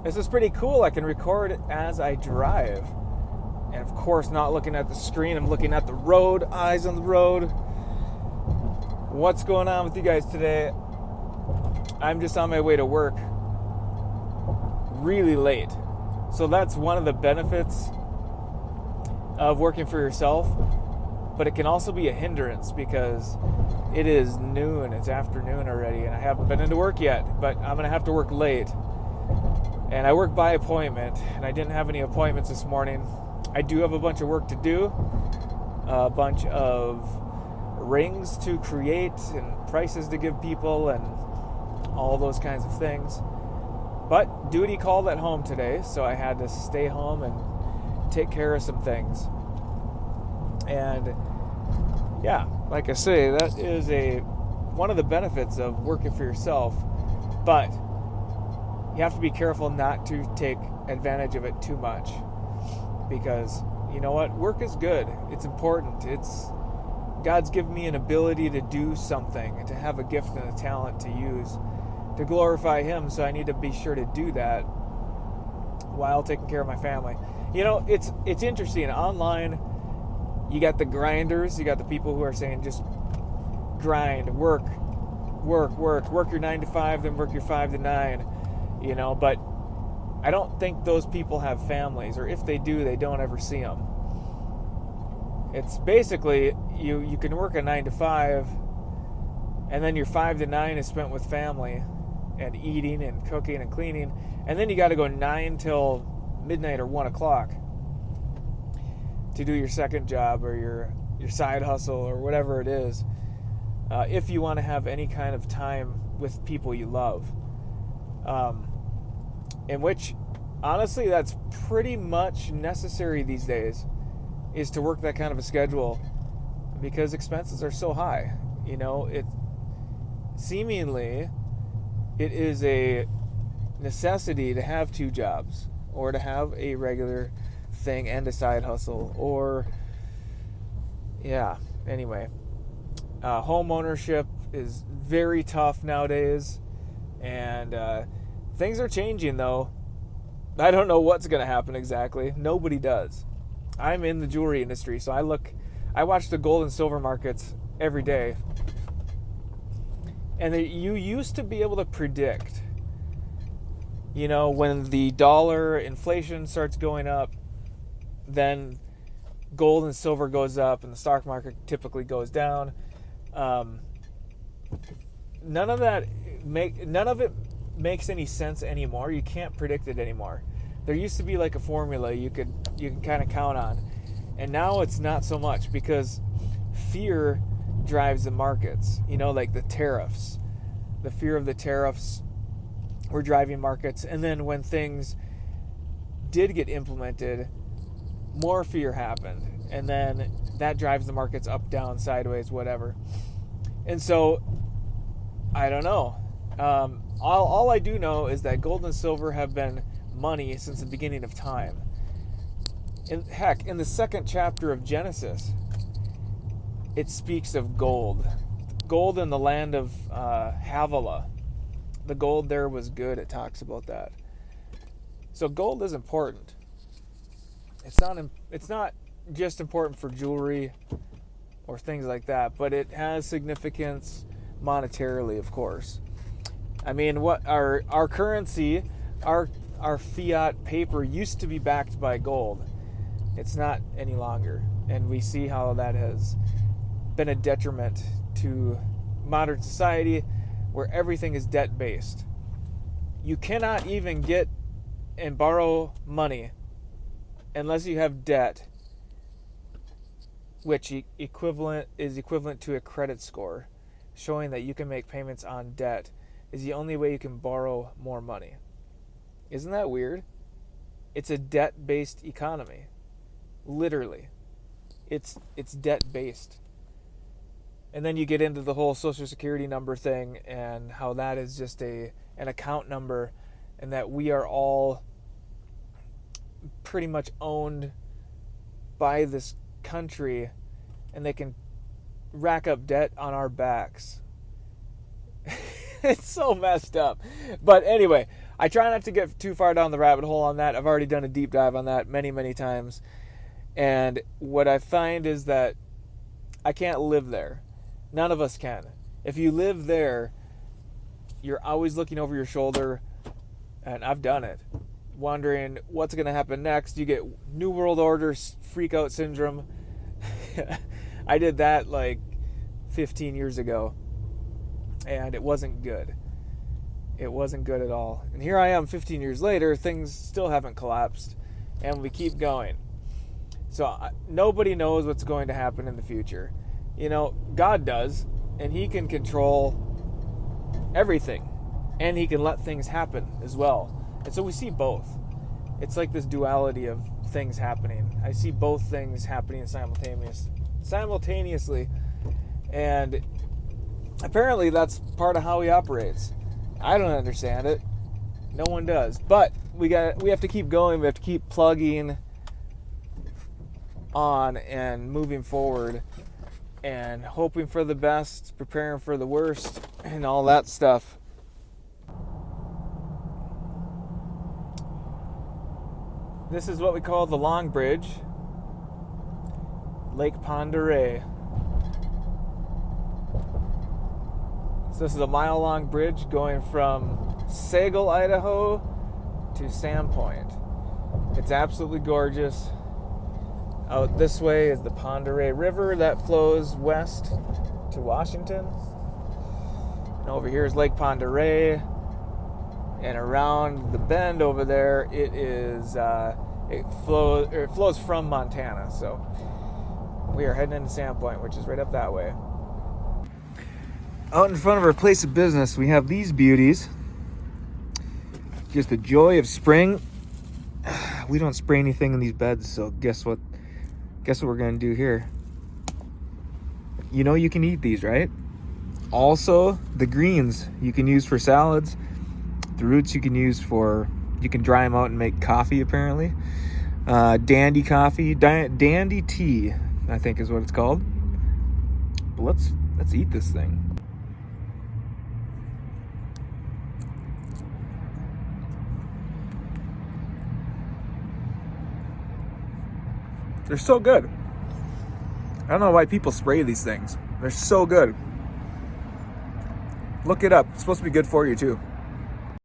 This is pretty cool. I can record as I drive. And of course, not looking at the screen, I'm looking at the road, eyes on the road. What's going on with you guys today? I'm just on my way to work really late. So that's one of the benefits of working for yourself, but it can also be a hindrance because it is noon, it's afternoon already, and I haven't been into work yet, but I'm gonna have to work late. And I work by appointment, and I didn't have any appointments this morning. I do have a bunch of work to do, a bunch of rings to create and prices to give people and all those kinds of things. But duty called at home today, so I had to stay home and take care of some things. And yeah, like I say, that is one of the benefits of working for yourself, but you have to be careful not to take advantage of it too much, because you know what, work is good, it's important, God's given me an ability to do something, to have a gift and a talent to use to glorify Him, so I need to be sure to do that while taking care of my family. You know, it's interesting, online you got the grinders, you got the people who are saying just grind, work your 9 to 5, then work your 5 to 9, you know, but I don't think those people have families, or if they do, they don't ever see them. It's basically, you can work a 9 to 5, and then your 5 to 9 is spent with family, and eating, and cooking, and cleaning, and then you got to go 9 till midnight or 1 o'clock to do your second job, or your side hustle, or whatever it is, if you want to have any kind of time with people you love. In which, honestly, that's pretty much necessary these days, is to work that kind of a schedule, because expenses are so high. You know, it is a necessity to have 2 jobs, or to have a regular thing and a side hustle, or anyway, home ownership is very tough nowadays, and things are changing, though. I don't know what's going to happen exactly. Nobody does. I'm in the jewelry industry, so I watch the gold and silver markets every day. And you used to be able to predict, you know, when the dollar inflation starts going up, then gold and silver goes up and the stock market typically goes down. None of it makes any sense anymore. You can't predict it anymore. There used to be like a formula you can kind of count on, and now it's not so much, because fear drives the markets. You know, like the tariffs, the fear of the tariffs were driving markets, and then when things did get implemented, more fear happened, and then that drives the markets up, down, sideways, whatever. And so I don't know. All I do know is that gold and silver have been money since the beginning of time. In the second chapter of Genesis, it speaks of gold. Gold in the land of Havilah. The gold there was good. It talks about that. So gold is important. It's not just important for jewelry or things like that, but it has significance monetarily, of course. I mean, what our currency, our fiat paper used to be backed by gold. It's not any longer, and we see how that has been a detriment to modern society, where everything is debt-based. You cannot even get and borrow money unless you have debt, which is equivalent to a credit score, showing that you can make payments on debt is the only way you can borrow more money. Isn't that weird? It's a debt-based economy. Literally. It's debt-based. And then you get into the whole Social Security number thing, and how that is just an account number, and that we are all pretty much owned by this country, and they can rack up debt on our backs. It's so messed up. But anyway, I try not to get too far down the rabbit hole on that. I've already done a deep dive on that many, many times. And what I find is that I can't live there. None of us can. If you live there, you're always looking over your shoulder, and I've done it, wondering what's going to happen next. You get New World Order Freakout syndrome. I did that like 15 years ago, and it wasn't good. It wasn't good at all. And here I am 15 years later, things still haven't collapsed, and we keep going. So nobody knows what's going to happen in the future. You know, God does, and He can control everything, and He can let things happen as well. And so we see both. It's like this duality of things happening. I see both things happening simultaneously, and apparently that's part of how He operates. I don't understand it. No one does. But we have to keep going. We have to keep plugging on and moving forward and hoping for the best, preparing for the worst, and all that stuff. This is what we call the Long Bridge, Lake Pend Oreille. So this is a mile-long bridge going from Sagal, Idaho to Sandpoint. It's absolutely gorgeous. Out this way is the Pend Oreille River that flows west to Washington. And over here is Lake Pend Oreille. And around the bend over there, it flows from Montana. So we are heading into Sandpoint, which is right up that way. Out in front of our place of business, we have these beauties. Just the joy of spring. We don't spray anything in these beds, so guess what we're gonna do here? You know you can eat these, right? Also, the greens you can use for salads. The roots you can dry them out and make coffee, apparently. Dandy coffee, dandy tea, I think is what it's called. But let's eat this thing. They're so good. I don't know why people spray these things. They're so good. Look it up. It's supposed to be good for you too.